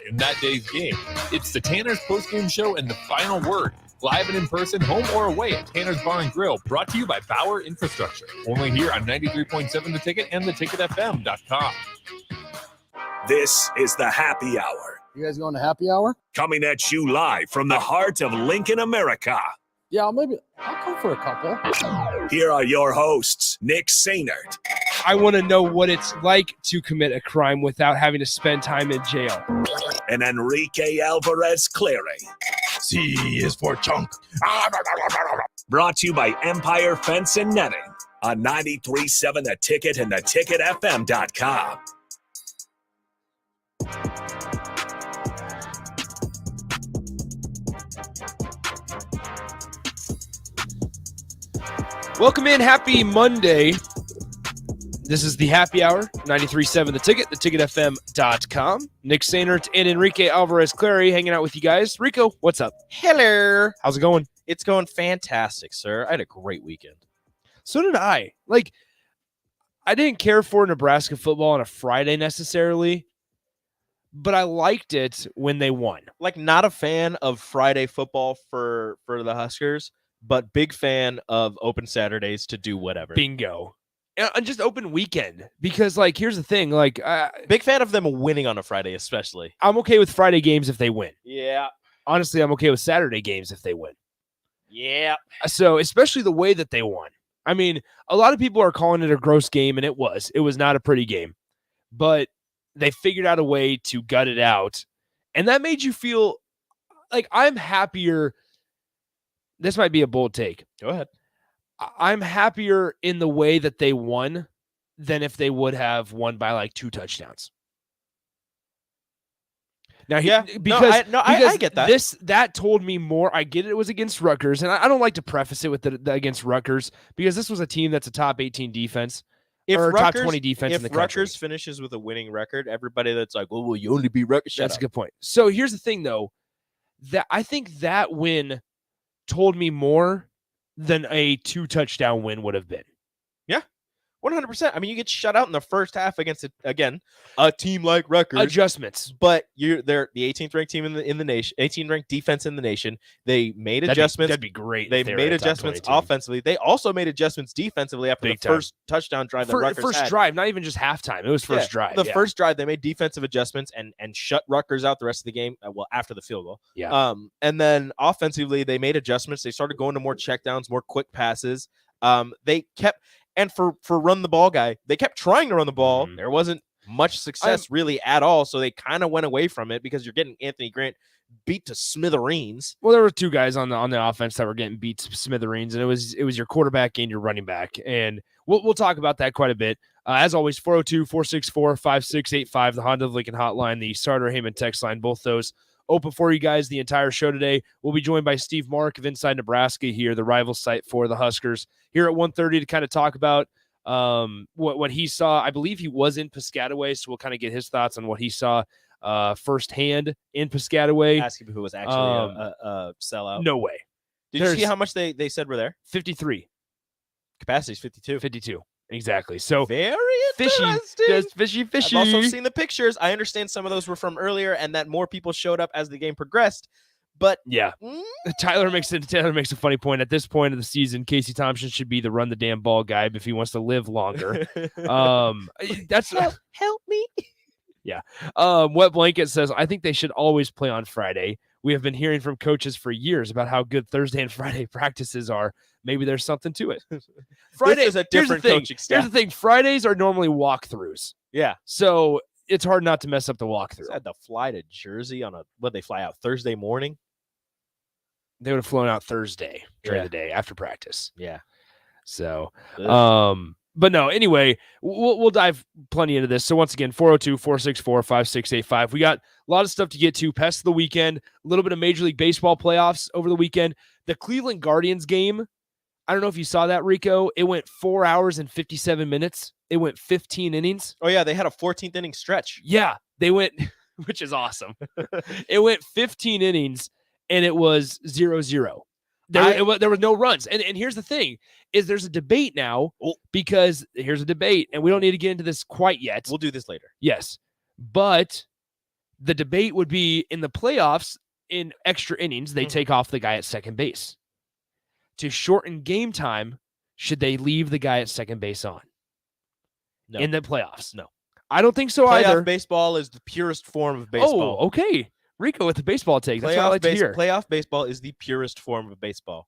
In that day's game, it's the Tanner's postgame show and the final word. Live and in person, home or away at Tanner's Bar and Grill, brought to you by Bauer Infrastructure. Only here on 93.7 The Ticket and theticketfm.com. This is the Happy Hour. You guys going to happy hour? Coming at you live from the heart of Lincoln, America. Yeah, I'll come for a couple. Here are your hosts, Nick Sainert. I want to know what it's like to commit a crime without having to spend time in jail. And Enrique Alvarez Clary. C is for chunk. Brought to you by Empire Fence and Netting on 93.7 The Ticket and theticketfm.com. Welcome in. Happy Monday. This is the Happy Hour, 93.7 The Ticket, theticketfm.com. Nick Sainert and Enrique Alvarez Clary hanging out with you guys. Rico, what's up? Hello. How's it going? It's going fantastic, sir. I had a great weekend. So did I. I didn't care for Nebraska football on a Friday necessarily, but I liked it when they won. Not a fan of Friday football for the Huskers, but big fan of open Saturdays to do whatever. Bingo. And just open weekend. Because, here's the thing. Big fan of them winning on a Friday, especially. I'm okay with Friday games if they win. Yeah. Honestly, I'm okay with Saturday games if they win. Yeah. So, especially the way that they won. I mean, a lot of people are calling it a gross game, and it was. It was not a pretty game. But they figured out a way to gut it out. And that made you feel like I'm happier. This might be a bold take. Go ahead. I'm happier in the way that they won than if they would have won by 2 touchdowns. Now, I get that. That told me more. I get it was against Rutgers, and I don't like to preface it with the against Rutgers because this was a team that's a top 18 defense or top 20 defense in the country. If Rutgers finishes with a winning record, everybody that's like, "Well, will you only be Rutgers?" That's a good point. So here's the thing, though, that I think that win told me more than a 2 touchdown win would have been. Yeah, 100%. I mean, you get shut out in the first half against a team like Rutgers. Adjustments, but they're the 18th ranked team in the nation, 18th ranked defense in the nation. They made adjustments. That'd be great. They made adjustments offensively. They also made adjustments defensively after first touchdown drive that Rutgers first had. Drive, not even just halftime. It was first drive. The first drive, they made defensive adjustments and shut Rutgers out the rest of the game. After the field goal. Yeah. And then offensively, they made adjustments. They started going to more checkdowns, more quick passes. They kept. And for run the ball guy, they kept trying to run the ball. Mm-hmm. There wasn't much success really at all, so they kind of went away from it because you're getting Anthony Grant beat to smithereens. Well, there were 2 guys on the offense that were getting beat to smithereens, and it was your quarterback and your running back. And we'll talk about that quite a bit. As always, 402-464-5685, the Honda of Lincoln hotline, the Sartor Heyman text line, both those open for you guys the entire show today. We'll be joined by Steve Mark of Inside Nebraska here, the rival site for the Huskers, here at 1:30 to kind of talk about what he saw. I believe he was in Piscataway, so we'll kind of get his thoughts on what he saw firsthand in Piscataway. Ask him who was actually a sellout. No way. Did you see how much they said were there? 53. Capacity's 52. 52. Exactly. So very fishy. Interesting. Just fishy. I've also seen the pictures. I understand some of those were from earlier and that more people showed up as the game progressed. But yeah, Tyler makes a funny point. At this point of the season, Casey Thompson should be the run the damn ball guy if he wants to live longer. That's help me. Yeah. Wet Blanket says, I think they should always play on Friday. We have been hearing from coaches for years about how good Thursday and Friday practices are. Maybe there's something to it. Friday is a different coaching staff. Here's the thing. Fridays are normally walkthroughs. Yeah. So it's hard not to mess up the walkthrough. I had to fly to Jersey they fly out Thursday morning? They would have flown out Thursday during the day after practice. Yeah. So, but no, anyway, we'll dive plenty into this. So once again, 402-464-5685. We got a lot of stuff to get to. Pest of the weekend, a little bit of Major League Baseball playoffs over the weekend. The Cleveland Guardians game, I don't know if you saw that, Rico. It went 4 hours and 57 minutes. It went 15 innings. Oh, yeah, they had a 14th inning stretch. Yeah, they went, which is awesome. It went 15 innings, and it was 0-0. There were no runs. And here's the thing, is there's a debate now, because here's a debate, and we don't need to get into this quite yet. We'll do this later. Yes. But The debate would be in the playoffs, in extra innings, they take off the guy at second base. To shorten game time, should they leave the guy at second base on? No. In the playoffs? No. I don't think so Playoff either. baseball is the purest form of baseball. Oh, okay. Rico with the baseball take. That's what I like to hear. Playoff baseball is the purest form of baseball.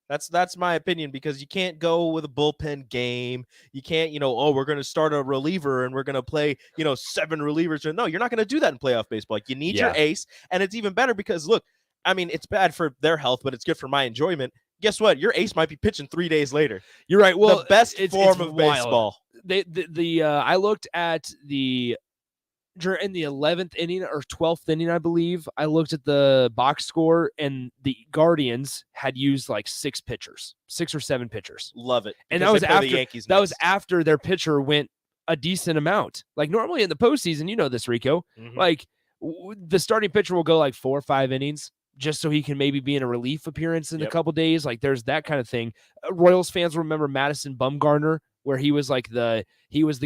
That's my opinion, because you can't go with a bullpen game. You can't, we're going to start a reliever and we're going to play, 7 relievers. No, you're not going to do that in playoff baseball. You need your ace, and it's even better because, look, I mean, it's bad for their health, but it's good for my enjoyment. Guess what? Your ace might be pitching 3 days later. You're right. Well, the best form of wild. baseball. I looked at in the 11th inning or 12th inning, I believe, I looked at the box score, and the Guardians had used like 6 or 7 pitchers. Love it. And that was after the Yankees. That was after their pitcher went a decent amount. Like normally in the postseason, you know this, Rico. Like the starting pitcher will go like 4 or 5 innings just so he can maybe be in a relief appearance in a couple days. Like there's that kind of thing. Royals fans remember Madison Bumgarner, where he was like the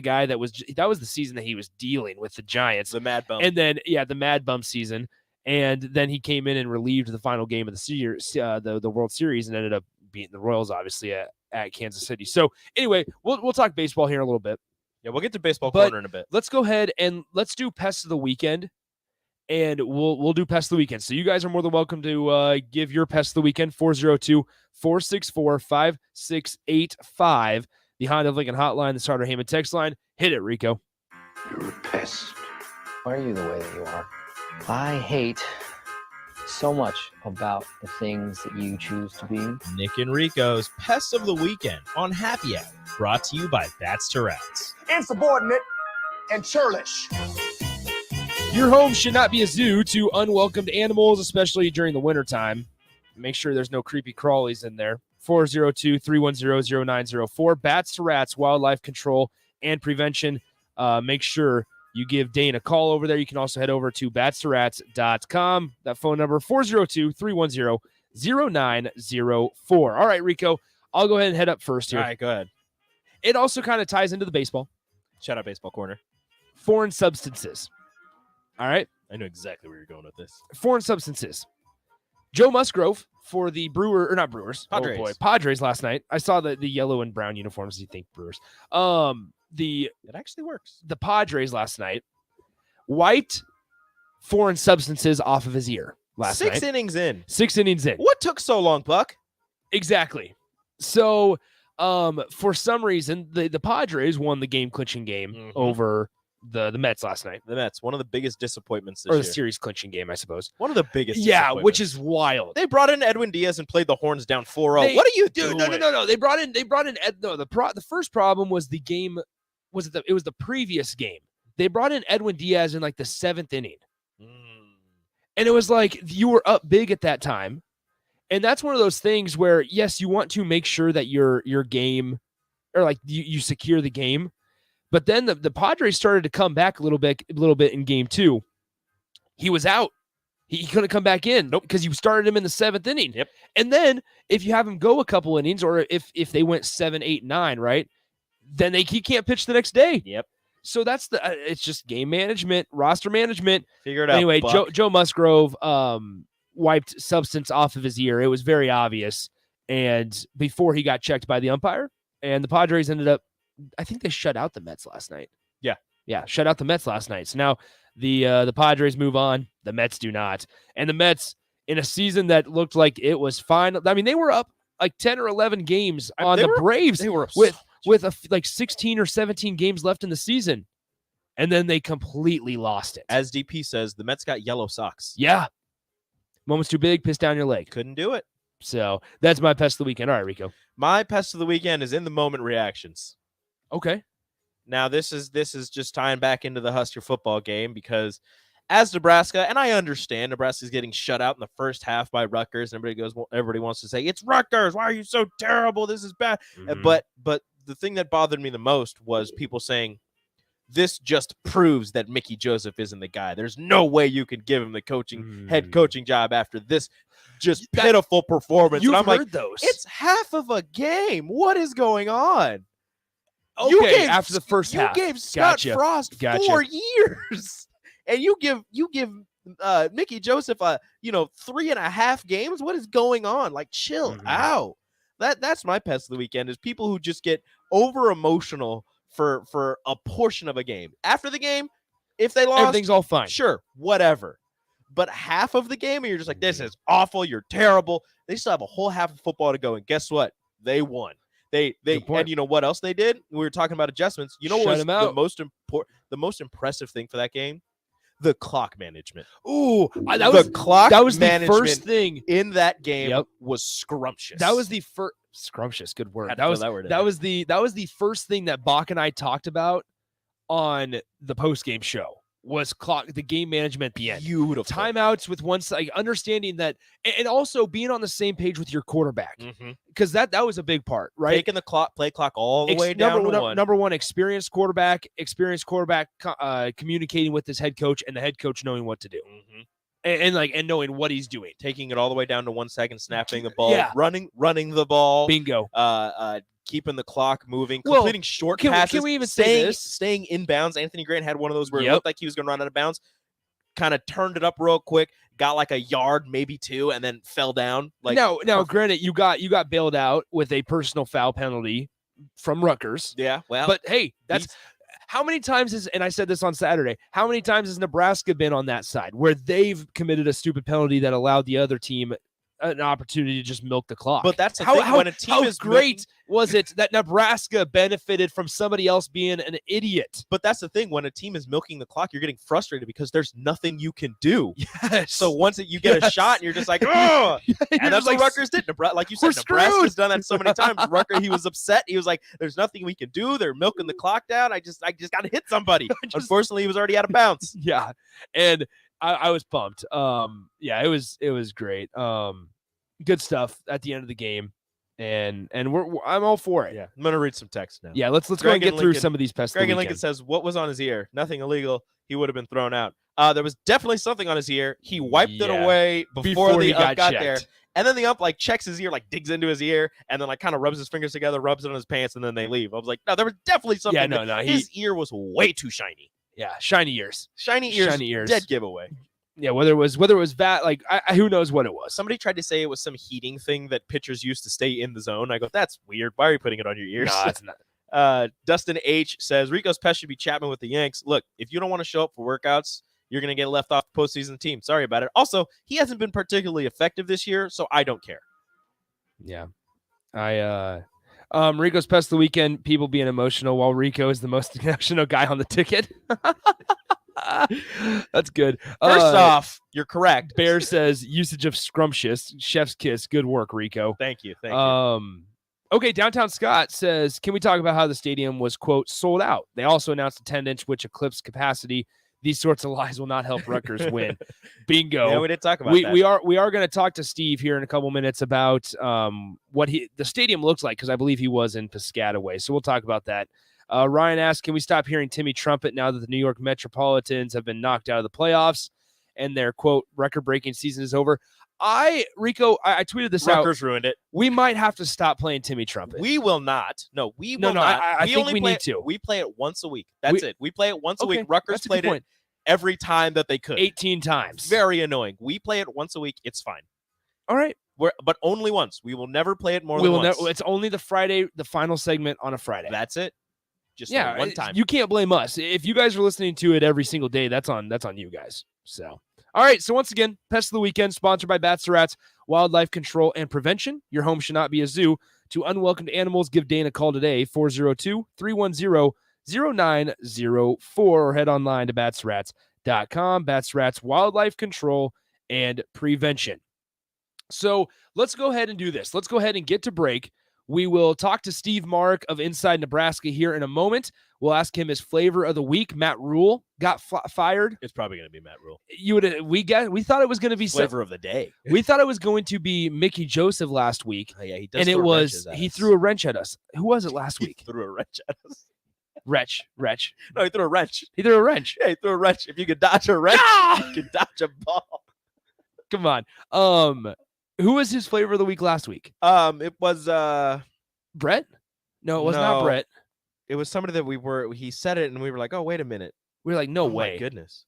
guy that was the season that he was dealing with the Giants, the Mad Bum, and then the Mad Bum season, and then he came in and relieved the final game of the series, the World Series, and ended up beating the Royals obviously at Kansas City. So anyway, we'll talk baseball here in a little bit. Yeah, we'll get to baseball corner in a bit. Let's go ahead and let's do Pest of the Weekend, and we'll do Pest of the Weekend. So you guys are more than welcome to give your Pest of the Weekend 402-464-5685. The Honda of Lincoln hotline, the Starter Heyman text line. Hit it, Rico. You're a pest. Why are you the way that you are? I hate so much about the things that you choose to be. Nick and Rico's Pest of the Weekend on Happy Hour, brought to you by Bats to Rats. Insubordinate and churlish. Your home should not be a zoo to unwelcomed animals, especially during the wintertime. Make sure there's no creepy crawlies in there. 402-310-0904. Bats to Rats, Wildlife Control and Prevention. Make sure you give Dane a call over there. You can also head over to batstoRats.com. That phone number, 402-310-0904. All right, Rico, I'll go ahead and head up first here. All right, go ahead. It also kind of ties into the baseball. Shout out Baseball Corner. Foreign substances. All right? I know exactly where you're going with this. Foreign substances. Joe Musgrove for the Padres. Oh boy, Padres last night. I saw the yellow and brown uniforms. You think Brewers? It actually works. The Padres last night wiped foreign substances off of his ear last night. 6 innings in. 6 innings in. What took so long, Buck? Exactly. So, for some reason, the Padres won the game-clinching game over the Mets last night. The Mets, one of the biggest disappointments this year. Or the series clinching game, I suppose. One of the biggest which is wild. They brought in Edwin Diaz and played the horns down 4-0. What are you doing? No. They brought in the first problem was the game. It was the previous game. They brought in Edwin Diaz in like the 7th inning. And it was like you were up big at that time. And that's one of those things where, yes, you want to make sure that your game, or like you secure the game. But then the Padres started to come back a little bit in game 2. He was out. He couldn't come back in because you started him in the 7th inning. Yep. And then if you have him go a couple innings, or if they went 7, 8, 9, right, then he can't pitch the next day. Yep. So that's it's just game management, roster management. Figure it out. Anyway, Buck. Joe Musgrove wiped substance off of his ear. It was very obvious. And before he got checked by the umpire, and the Padres ended up, I think they shut out the Mets last night. Yeah, shut out the Mets last night. So now the Padres move on. The Mets do not. And the Mets, in a season that looked like it was fine. I mean, they were up like 10 or 11 games on the Braves. They were with like 16 or 17 games left in the season. And then they completely lost it. As DP says, the Mets got yellow socks. Yeah. Moment's too big, piss down your leg. Couldn't do it. So that's my Pest of the Weekend. All right, Rico. My Pest of the Weekend is in the moment reactions. Okay. Now, this is just tying back into the Husker football game, because as Nebraska, and I understand Nebraska's getting shut out in the first half by Rutgers, and everybody wants to say, it's Rutgers, why are you so terrible? This is bad. But the thing that bothered me the most was people saying, this just proves that Mickey Joseph isn't the guy. There's no way you can give him the head coaching job after this just pitiful performance. You've and I'm heard like, those. it's half of a game. What is going on? Okay, after the first half. You gave Scott Frost 4 years, and you give Mickey Joseph 3.5 games. What is going on? Like, chill out. That's my pest of the weekend is people who just get over emotional for a portion of a game. After the game, if they lost, Everything's all fine. Sure, whatever. But half of the game, and you're just like, this is awful. You're terrible. They still have a whole half of football to go, and guess what? They won. They and you know what else they did? We were talking about adjustments. You know what was the most impressive thing for that game? The clock management. Ooh, that was the first thing in that game. Was scrumptious. That was the first scrumptious. Good word. That was the first thing that Bach and I talked about on the post game show. Was the game management at the end. Beautiful. Timeouts with one side, understanding that, and also being on the same page with your quarterback. Because that was a big part, right? Taking the play clock all the way down to one. Number one, experienced quarterback communicating with his head coach, and the head coach knowing what to do. And knowing what he's doing. Taking it all the way down to 1 second, snapping the ball, running the ball. Bingo. Keeping the clock moving, completing short passes. Can we even say this? Staying in bounds. Anthony Grant had one of those where it looked like he was going to run out of bounds. Kind of turned it up real quick, got like a yard, maybe 2, and then fell down. Like now, granted, you got bailed out with a personal foul penalty from Rutgers. Yeah, well, but hey, that's how many times and I said this on Saturday, how many times has Nebraska been on that side where they've committed a stupid penalty that allowed the other team an opportunity to just milk the clock? But that's the thing. When a team is great was it that Nebraska benefited from somebody else being an idiot? But that's the thing. When a team is milking the clock, you're getting frustrated because there's nothing you can do. Yes. So once you get a shot, and you're just like, oh, and that's what Rutgers did. Like you said, Nebraska's done that so many times. Rutgers, he was upset. He was like, "There's nothing we can do. They're milking the clock down. I just got to hit somebody." Unfortunately, he was already out of bounds. Yeah, and I was pumped. Yeah, it was great. Good stuff at the end of the game, and I'm all for it. Yeah, I'm gonna read some text now. Yeah, let's go and get through some of these pests. Greg and Lincoln says, "What was on his ear? Nothing illegal. He would have been thrown out. There was definitely something on his ear. He wiped it away before the ump got there, and then the ump like checks his ear, like digs into his ear, and then like kind of rubs his fingers together, rubs it on his pants, and then they leave. I was like, no, there was definitely something. Yeah, no, his ear was way too shiny. Yeah, shiny ears, shiny ears, dead giveaway. Yeah, whether it was that, like, who knows what it was. Somebody tried to say it was some heating thing that pitchers use to stay in the zone. I go, that's weird. Why are you putting it on your ears? No, it's not. Dustin H says, Rico's pest should be Chapman with the Yanks. Look, if you don't want to show up for workouts, you're going to get left off the postseason team. Sorry about it. Also, he hasn't been particularly effective this year, so I don't care. Yeah. Rico's pest of the weekend, people being emotional while Rico is the most emotional guy on the ticket. That's good. First off, you're correct. Bear says usage of scrumptious, chef's kiss. Good work, Rico. Thank you. Okay, Downtown Scott says, can we talk about how the stadium was, quote, sold out? They also announced attendance, which eclipsed capacity. These sorts of lies will not help Rutgers win. Bingo. Yeah, we did talk about that. We are going to talk to Steve here in a couple minutes about what the stadium looks like, because I believe he was in Piscataway. So we'll talk about that. Ryan asked, can we stop hearing Timmy Trumpet now that the New York Metropolitans have been knocked out of the playoffs and their, quote, record-breaking season is over? Rico, I tweeted this out. Rutgers ruined it. We might have to stop playing Timmy Trumpet. We will not. No, we will not. I think we need to. We play it once a week. That's it. We play it once a week. Rutgers played it every time that they could. 18 times. Very annoying. We play it once a week. It's fine. All right. But only once. We will never play it more than once. It's only the final segment on a Friday. That's it. Just one time. You can't blame us. If you guys are listening to it every single day, that's on you guys. So, all right. So once again, Pest of the Weekend, sponsored by Bats to Rats, Wildlife Control and Prevention. Your home should not be a zoo. To unwelcomed animals, give Dane a call today, 402-310-0904, or head online to batsrats.com. Bats Rats, Wildlife Control and Prevention. So let's go ahead and do this. Let's go ahead and get to break. We will talk to Steve Mark of Inside Nebraska here in a moment. We'll ask him his flavor of the week. Matt Rule got fired. It's probably going to be Matt Rule. We thought it was going to be flavor of the day. We thought it was going to be Mickey Joseph last week. Oh, yeah, he does. And he threw a wrench at us. Who was it last week? He threw a wrench at us. Wretch. No, he threw a wrench. He threw a wrench. Yeah, he threw a wrench. If you could dodge a wrench, you could dodge a ball. Come on. Who was his flavor of the week last week? It was Brett? No, it was not Brett. It was somebody that he said it and we were like, oh, wait a minute. We were like, no way. My goodness.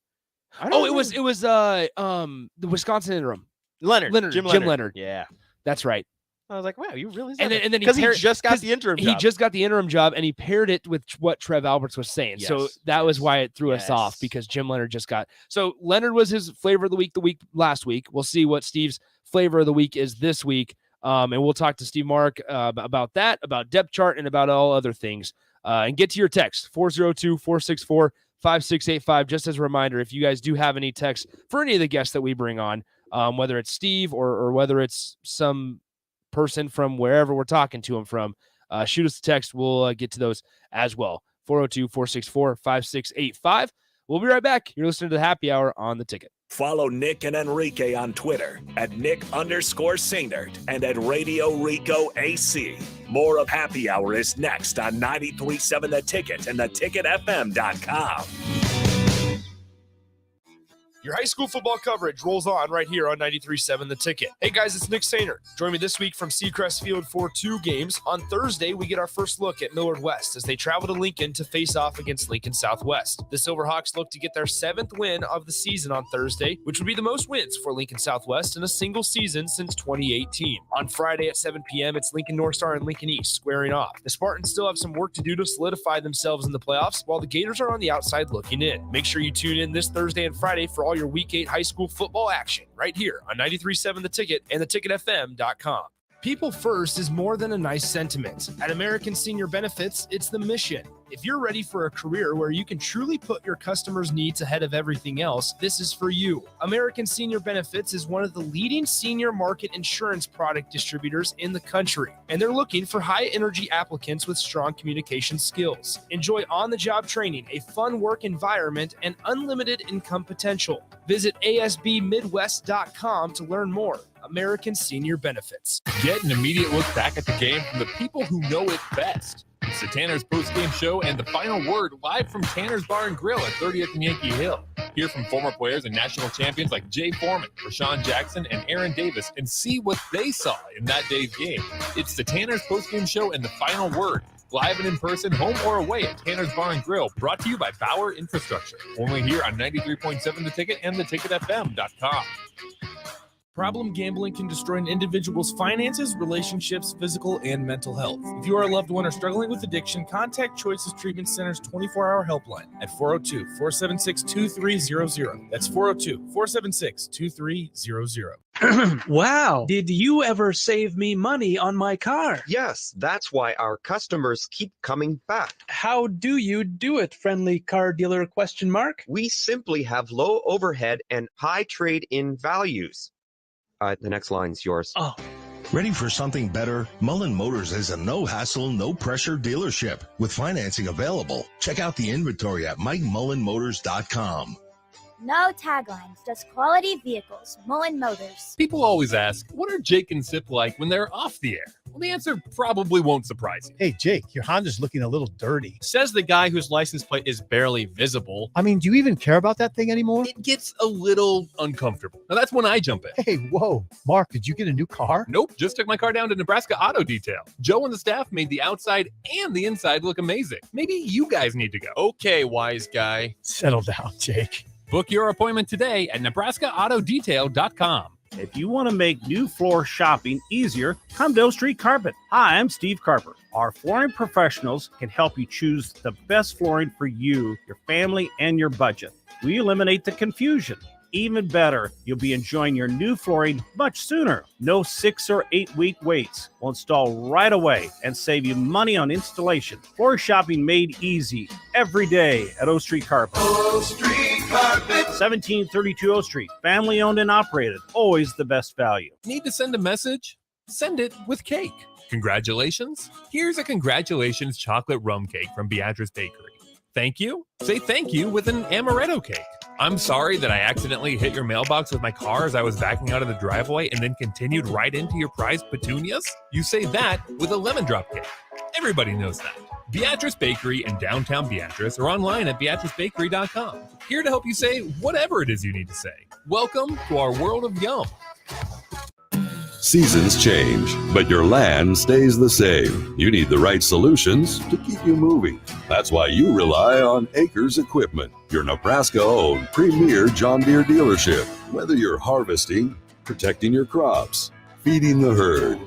It was the Wisconsin interim. Jim Leonard. Yeah. That's right. I was like, wow, you really And said then because he just got the interim job. He just got the interim job, and he paired it with what Trev Alberts was saying. So that was why it threw us off, because Jim Leonard just got. So Leonard was his flavor of the week last week. We'll see what Steve's flavor of the week is this week. And we'll talk to Steve Mark about that, about depth chart, and about all other things. And get to your text, 402-464-5685. Just as a reminder, if you guys do have any texts for any of the guests that we bring on, whether it's Steve or whether it's some person from wherever we're talking to him from, shoot us a text. We'll get to those as well. 402-464-5685. We'll be right back. You're listening to the Happy Hour on The Ticket. Follow Nick and Enrique on Twitter at Nick_Sainert and at Radio Rico AC. More of Happy Hour is next on 93.7 The Ticket and theticketfm.com. Your high school football coverage rolls on right here on 93.7 The Ticket. Hey guys, it's Nick Sainert. Join me this week from Seacrest Field for 2 games. On Thursday, we get our first look at Millard West as they travel to Lincoln to face off against Lincoln Southwest. The Silverhawks look to get their 7th win of the season on Thursday, which would be the most wins for Lincoln Southwest in a single season since 2018. On Friday at 7 p.m., it's Lincoln North Star and Lincoln East squaring off. The Spartans still have some work to do to solidify themselves in the playoffs, while the Gators are on the outside looking in. Make sure you tune in this Thursday and Friday for all your Week 8 high school football action right here on 93.7 The Ticket and theticketfm.com. People first is more than a nice sentiment. At American Senior Benefits, it's the mission. If you're ready for a career where you can truly put your customers' needs ahead of everything else, this is for you. American Senior Benefits is one of the leading senior market insurance product distributors in the country, and they're looking for high-energy applicants with strong communication skills. Enjoy on-the-job training, a fun work environment, and unlimited income potential. Visit asbmidwest.com to learn more. American Senior Benefits. Get an immediate look back at the game from the people who know it best. It's the Tanner's post-game show and the final word live from Tanner's Bar and Grill at 30th and Yankee Hill. Hear from former players and national champions like Jay Foreman, Rashawn Jackson, and Aaron Davis and see what they saw in that day's game. It's the Tanner's post-game show and the final word. Live and in person, home or away at Tanner's Bar and Grill, brought to you by Bauer Infrastructure. Only here on 93.7 The Ticket and theticketfm.com. Problem gambling can destroy an individual's finances, relationships, physical, and mental health. If you are a loved one or struggling with addiction, contact Choices Treatment Center's 24-hour helpline at 402-476-2300. That's 402-476-2300. Wow. Did you ever save me money on my car? Yes, that's why our customers keep coming back. How do you do it, friendly car dealer ? We simply have low overhead and high trade-in values. The next line's yours. Oh. Ready for something better? Mullen Motors is a no-hassle, no-pressure dealership with financing available. Check out the inventory at MikeMullenMotors.com. No taglines, just quality vehicles. Mullen Motors. People always ask, what are Jake and Sip like when they're off the air? Well, the answer probably won't surprise you. Hey, Jake, your Honda's looking a little dirty. Says the guy whose license plate is barely visible. I mean, do you even care about that thing anymore? It gets a little uncomfortable. Now, that's when I jump in. Hey, whoa. Mark, did you get a new car? Nope, just took my car down to Nebraska Auto Detail. Joe and the staff made the outside and the inside look amazing. Maybe you guys need to go. Okay, wise guy. Settle down, Jake. Book your appointment today at NebraskaAutoDetail.com. If you want to make new floor shopping easier, come to O Street Carpet. Hi, I'm Steve Carper. Our flooring professionals can help you choose the best flooring for you, your family, and your budget. We eliminate the confusion. Even better, you'll be enjoying your new flooring much sooner. No 6 or 8 week waits. We'll install right away and save you money on installation. Floor shopping made easy every day at O Street Carpet. O Street Carpet. 1732 O Street. Family owned and operated. Always the best value. Need to send a message? Send it with cake. Congratulations? Here's a congratulations chocolate rum cake from Beatrice Bakery. Thank you? Say thank you with an amaretto cake. I'm sorry that I accidentally hit your mailbox with my car as I was backing out of the driveway and then continued right into your prized petunias. You say that with a lemon drop cake. Everybody knows that. Beatrice Bakery in downtown Beatrice or online at BeatriceBakery.com. Here to help you say whatever it is you need to say. Welcome to our world of yum. Seasons change, but your land stays the same. You need the right solutions to keep you moving. That's why you rely on Acres Equipment, your Nebraska-owned premier John Deere dealership. Whether you're harvesting, protecting your crops, feeding the herd,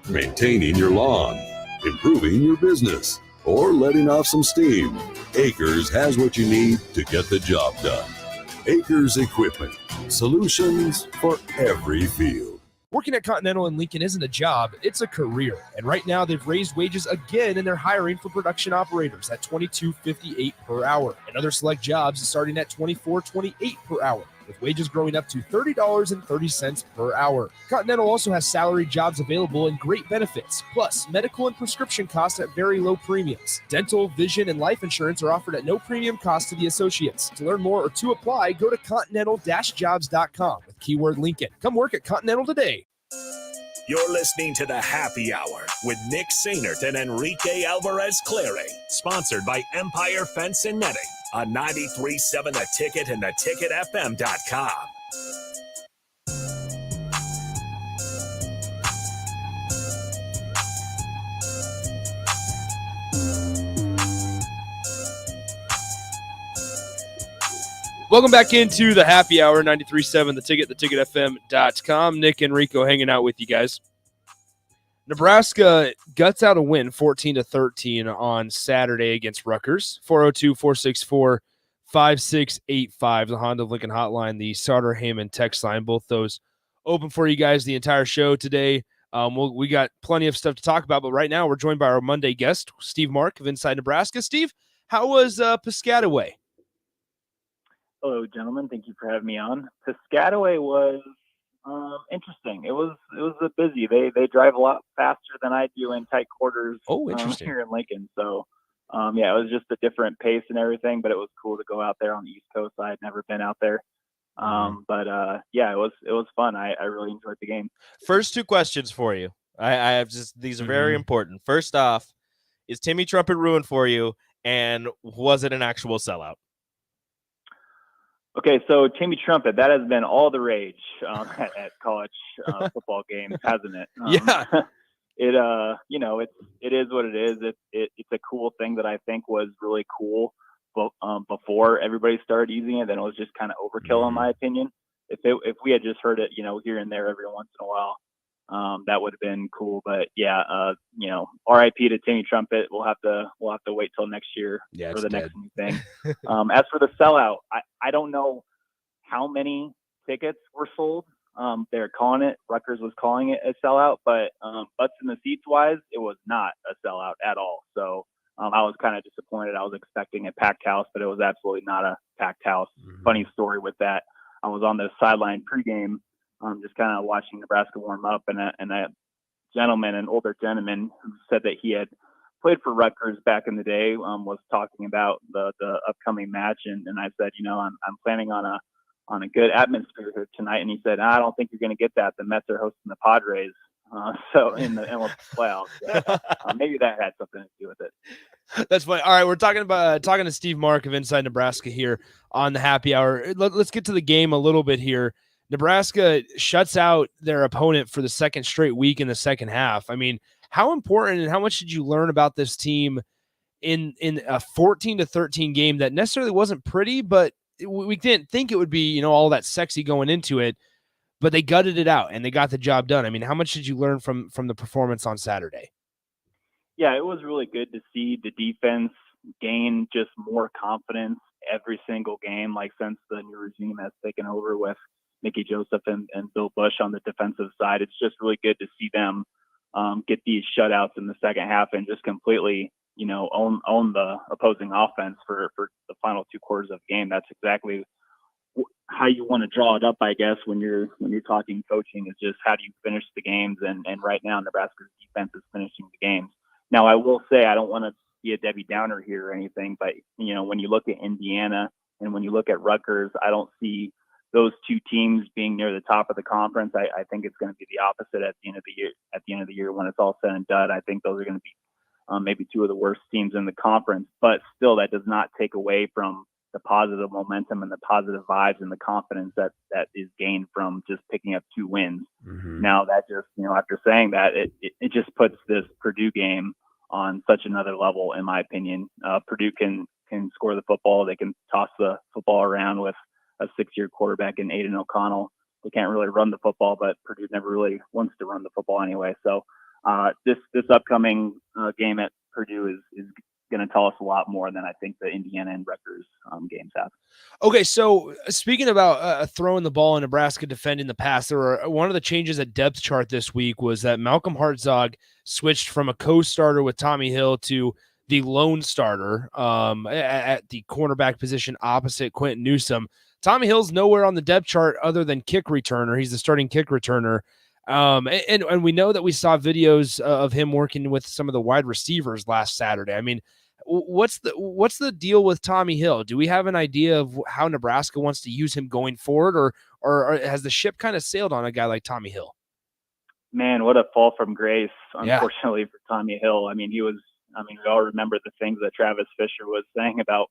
maintaining your lawn, improving your business, or letting off some steam, Acres has what you need to get the job done. Acres Equipment, solutions for every field. Working at Continental in Lincoln isn't a job, it's a career. And right now they've raised wages again and they're hiring for production operators at $22.58 per hour. And other select jobs starting at $24.28 per hour, with wages growing up to $30.30 per hour. Continental also has salary jobs available and great benefits, plus medical and prescription costs at very low premiums. Dental, vision, and life insurance are offered at no premium cost to the associates. To learn more or to apply, go to continental-jobs.com with keyword Lincoln. Come work at Continental today. You're listening to the Happy Hour with Nick Sainert and Enrique Alvarez-Clary, sponsored by Empire Fence and Netting on 93.7 The Ticket and theticketfm.com. Welcome back into the Happy Hour, 93.7 The Ticket, theticketfm.com. Nick and Rico hanging out with you guys. Nebraska guts out a win 14-13 on Saturday against Rutgers. 402-464-5685, the Honda of Lincoln hotline, the Sartor Heyman text line. Both those open for you guys the entire show today. We got plenty of stuff to talk about, but right now we're joined by our Monday guest, Steve Mark of Inside Nebraska. Steve, how was Piscataway? Hello, gentlemen. Thank you for having me on. Piscataway was interesting. It was a busy. They drive a lot faster than I do in tight quarters. Interesting. Here in Lincoln. So, it was just a different pace and everything, but it was cool to go out there on the East Coast. I had never been out there. It was fun. I really enjoyed the game. First two questions for you. I have just these are very important. First off, is Timmy Trumpet ruined for you, and was it an actual sellout? Okay, so Timmy Trumpet, that has been all the rage at college football games, hasn't it? Yeah. It is what it is. It's a cool thing that I think was really cool before everybody started using it. Then it was just kind of overkill, in my opinion. If we had just heard it, here and there every once in a while, that would have been cool. But yeah, R.I.P. to Timmy Trumpet. We'll have to wait till next year for the next new thing. As for the sellout, I don't know how many tickets were sold. Rutgers was calling it a sellout, but butts in the seats wise, it was not a sellout at all. So I was kind of disappointed. I was expecting a packed house, but it was absolutely not a packed house. Funny story with that. I was on the sideline pregame, just kind of watching Nebraska warm up, and a gentleman, an older gentleman, who said that he had played for Rutgers back in the day, was talking about the upcoming match, and I said, I'm planning on a good atmosphere here tonight, and he said, I don't think you're going to get that. The Mets are hosting the Padres, so in the MLS playoffs. So, maybe that had something to do with it. That's funny. All right, we're talking to Steve Mark of Inside Nebraska here on the Happy Hour. Let's get to the game a little bit here. Nebraska shuts out their opponent for the second straight week in the second half. I mean, how important and how much did you learn about this team in a 14-13 game that necessarily wasn't pretty, but we didn't think it would be, all that sexy going into it, but they gutted it out and they got the job done. I mean, how much did you learn from the performance on Saturday? Yeah, it was really good to see the defense gain just more confidence every single game, like since the new regime has taken over with Mickey Joseph and Bill Bush on the defensive side. It's just really good to see them get these shutouts in the second half and just completely, own the opposing offense for the final two quarters of the game. That's exactly how you want to draw it up, I guess, when you're talking coaching, is just how do you finish the games? And right now, Nebraska's defense is finishing the games. Now, I will say, I don't want to be a Debbie Downer here or anything, but when you look at Indiana and when you look at Rutgers, I don't see those two teams being near the top of the conference. I think it's going to be the opposite at the end of the year. At the end of the year, when it's all said and done, I think those are going to be maybe two of the worst teams in the conference. But still, that does not take away from positive momentum and the positive vibes and the confidence that is gained from just picking up 2 wins. Now that just, after saying that, it just puts this Purdue game on such another level, in my opinion. Purdue can score the football. They can toss the football around with a 6-year quarterback in Aiden O'Connell. They can't really run the football, but Purdue never really wants to run the football anyway. So this upcoming game at Purdue is going to tell us a lot more than I think the Indiana and Rutgers games have. Okay, so speaking about throwing the ball in Nebraska defending the pass, one of the changes at depth chart this week was that Malcolm Hartzog switched from a co-starter with Tommy Hill to the lone starter at the cornerback position opposite Quentin Newsome. Tommy Hill's nowhere on the depth chart other than kick returner. He's the starting kick returner. And we know that we saw videos of him working with some of the wide receivers last Saturday. I mean, what's the deal with Tommy Hill? Do we have an idea of how Nebraska wants to use him going forward, or has the ship kind of sailed on a guy like Tommy Hill? Man, what a fall from grace, unfortunately, for Tommy Hill. I mean, we all remember the things that Travis Fisher was saying about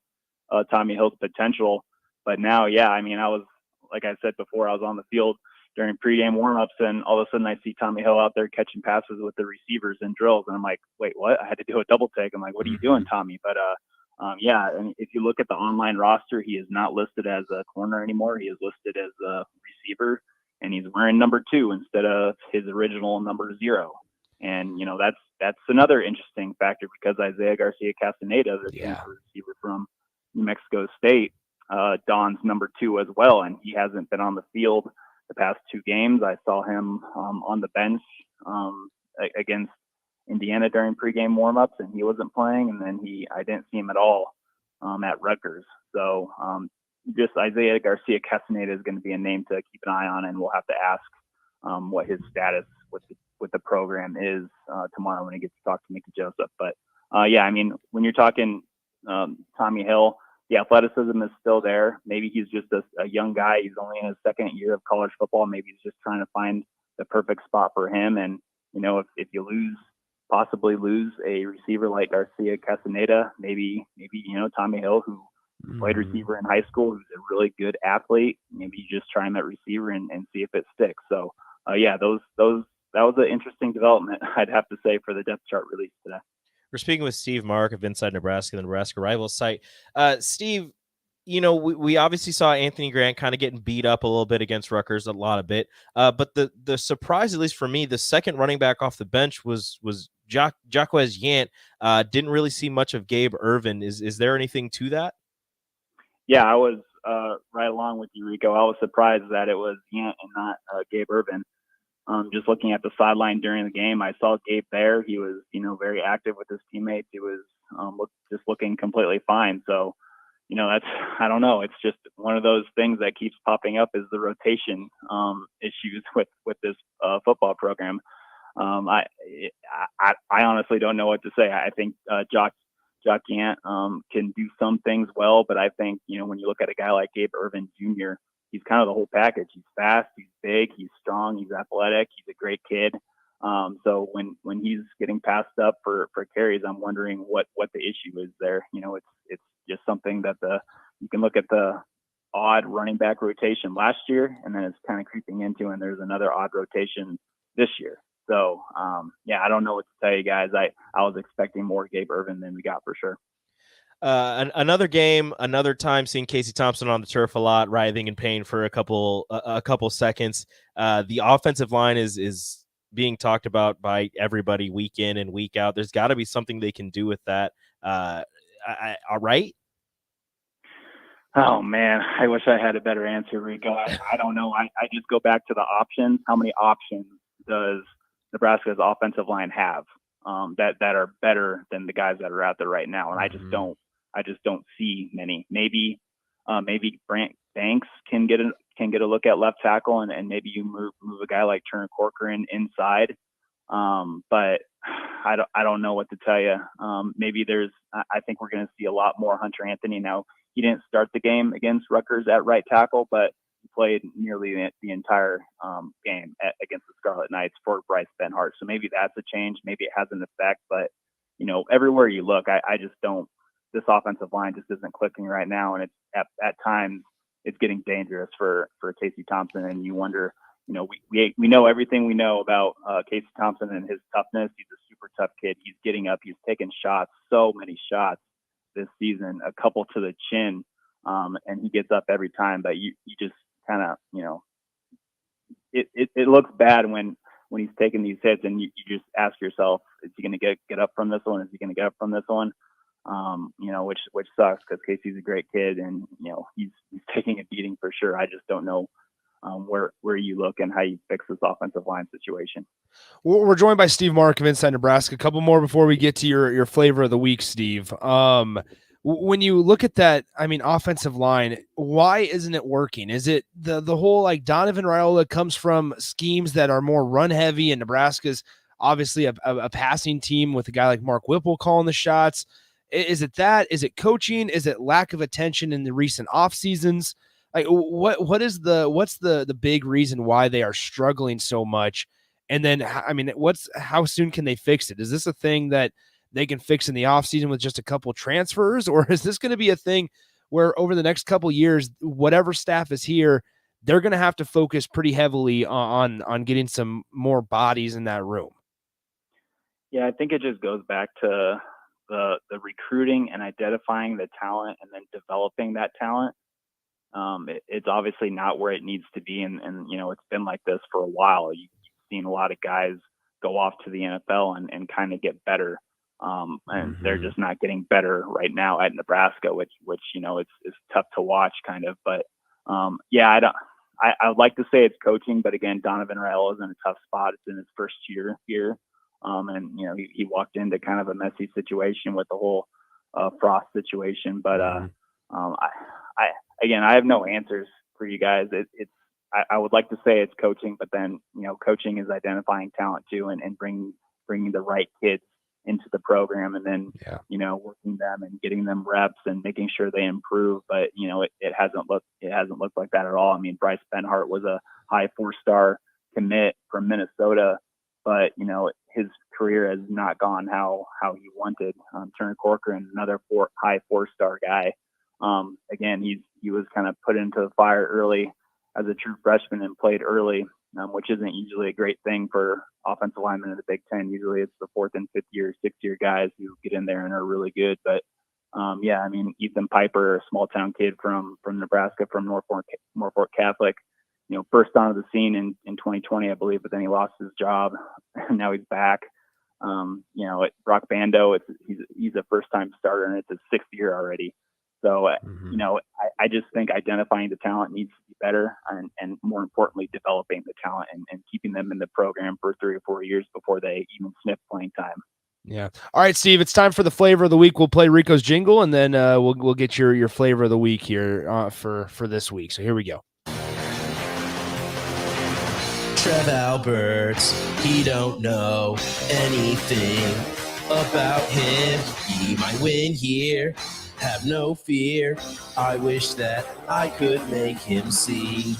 Tommy Hill's potential. But now, like I said before, I was on the field during pregame warmups, and all of a sudden I see Tommy Hill out there catching passes with the receivers in drills, and I'm like, wait, what? I had to do a double take. I'm like, what are you doing, Tommy? But and if you look at the online roster, he is not listed as a corner anymore. He is listed as a receiver, and he's wearing number 2 instead of his original number 0. And that's another interesting factor, because Isaiah Garcia Castaneda, the receiver from New Mexico State, dons number 2 as well, and he hasn't been on the field the past 2 games. I saw him on the bench against Indiana during pregame warmups, and he wasn't playing. And then I didn't see him at all at Rutgers. So just Isaiah Garcia Castaneda is going to be a name to keep an eye on, and we'll have to ask what his status with the program is tomorrow when he gets to talk to Mickey Joseph. But when you're talking Tommy Hill, the athleticism is still there. Maybe he's just a young guy. He's only in his 2nd year of college football. Maybe he's just trying to find the perfect spot for him. And, if you possibly lose a receiver like Garcia Castaneda, maybe Tommy Hill, who played receiver in high school, who's a really good athlete, maybe you just try him at receiver and see if it sticks. So, that was an interesting development, I'd have to say, for the depth chart release today. We're speaking with Steve Mark of Inside Nebraska, the Nebraska Rivals site. Steve, we obviously saw Anthony Grant kind of getting beat up a little bit against Rutgers, but the surprise, at least for me, the second running back off the bench was Jaquez Yant. Didn't really see much of Gabe Ervin. Is there anything to that? Yeah, I was right along with you, Rico. I was surprised that it was Yant and not Gabe Ervin. Just looking at the sideline during the game, I saw Gabe there. He was, very active with his teammates. He was just looking completely fine. So, I don't know. It's just one of those things that keeps popping up, is the rotation issues with this football program. I honestly don't know what to say. I think Jock Yant can do some things well, but I think, when you look at a guy like Gabe Ervin Jr., he's kind of the whole package. He's fast, he's big, he's strong, he's athletic, he's a great kid. So when he's getting passed up for carries, I'm wondering what the issue is there. It's just something that you can look at the odd running back rotation last year, and then it's kind of creeping into, and there's another odd rotation this year. So I don't know what to tell you guys. I was expecting more Gabe Ervin than we got for sure. Another game, another time seeing Casey Thompson on the turf a lot, writhing in pain for a couple seconds. The offensive line is being talked about by everybody week in and week out. There's got to be something they can do with that. All right. Oh man, I wish I had a better answer, Rico. I don't know. I just go back to the options. How many options does Nebraska's offensive line have that are better than the guys that are out there right now? And I just don't see many. Maybe Brant Banks can get a look at left tackle, and maybe you move a guy like Turner Corcoran inside. But I don't know what to tell you. Maybe I think we're going to see a lot more Hunter Anthony. Now, he didn't start the game against Rutgers at right tackle, but he played nearly the entire game against the Scarlet Knights for Bryce Benhart. So maybe that's a change. Maybe it has an effect, but everywhere you look, I just don't this offensive line just isn't clicking right now, and it's at times it's getting dangerous for Casey Thompson. And you wonder, we know everything we know about Casey Thompson and his toughness. He's a super tough kid. He's getting up. He's taking shots, so many shots this season, a couple to the chin, and he gets up every time. But you just kind of, it looks bad when he's taking these hits, and you just ask yourself, is he going to get up from this one? Is he going to get up from this one? Which sucks because Casey's a great kid, and he's taking a beating for sure. I just don't know where you look and how you fix this offensive line situation. We're joined by Steve Mark of Inside Nebraska. A couple more before we get to your flavor of the week, Steve. When you look at that, offensive line, why isn't it working? Is it the whole like Donovan Raiola comes from schemes that are more run heavy, and Nebraska's obviously a passing team with a guy like Mark Whipple calling the shots? Is it that? Is it coaching? Is it lack of attention in the recent off seasons? Like what's the big reason why they are struggling so much? And then, how soon can they fix it? Is this a thing that they can fix in the offseason with just a couple transfers? Or is this going to be a thing where over the next couple years, whatever staff is here, they're going to have to focus pretty heavily on getting some more bodies in that room? Yeah, I think it just goes back to the recruiting and identifying the talent and then developing that talent. It's obviously not where it needs to be. And it's been like this for a while. You've seen a lot of guys go off to the NFL and kind of get better. And they're just not getting better right now at Nebraska, which it's tough to watch kind of. But I would like to say it's coaching, but again, Donovan Raiola is in a tough spot. It's in his first year here. And he walked into kind of a messy situation with the whole Frost situation. But I have no answers for you guys. I would like to say it's coaching, but then coaching is identifying talent too, and bringing the right kids into the program, and then working them and getting them reps and making sure they improve. But it hasn't looked like that at all. I mean, Bryce Benhart was a high 4-star commit from Minnesota, but his career has not gone how he wanted. Turner Corcoran, another high 4-star guy. Again, he was kind of put into the fire early as a true freshman and played early, which isn't usually a great thing for offensive linemen in the Big Ten. Usually it's the 4th and 5th year, 6th year guys who get in there and are really good. But Ethan Piper, a small town kid from Nebraska, from Norfolk Catholic, first onto the scene in 2020, I believe, but then he lost his job and now he's back. Brock Bando, he's a first-time starter and it's his 6th year already. So, I just think identifying the talent needs to be better, and more importantly, developing the talent and keeping them in the program for 3 or 4 years before they even sniff playing time. Yeah. All right, Steve, it's time for the flavor of the week. We'll play Rico's jingle, and then we'll get your flavor of the week here for this week. So here we go. Trev Alberts, he don't know anything about him. He might win here. Have no fear, I wish that I could make him see.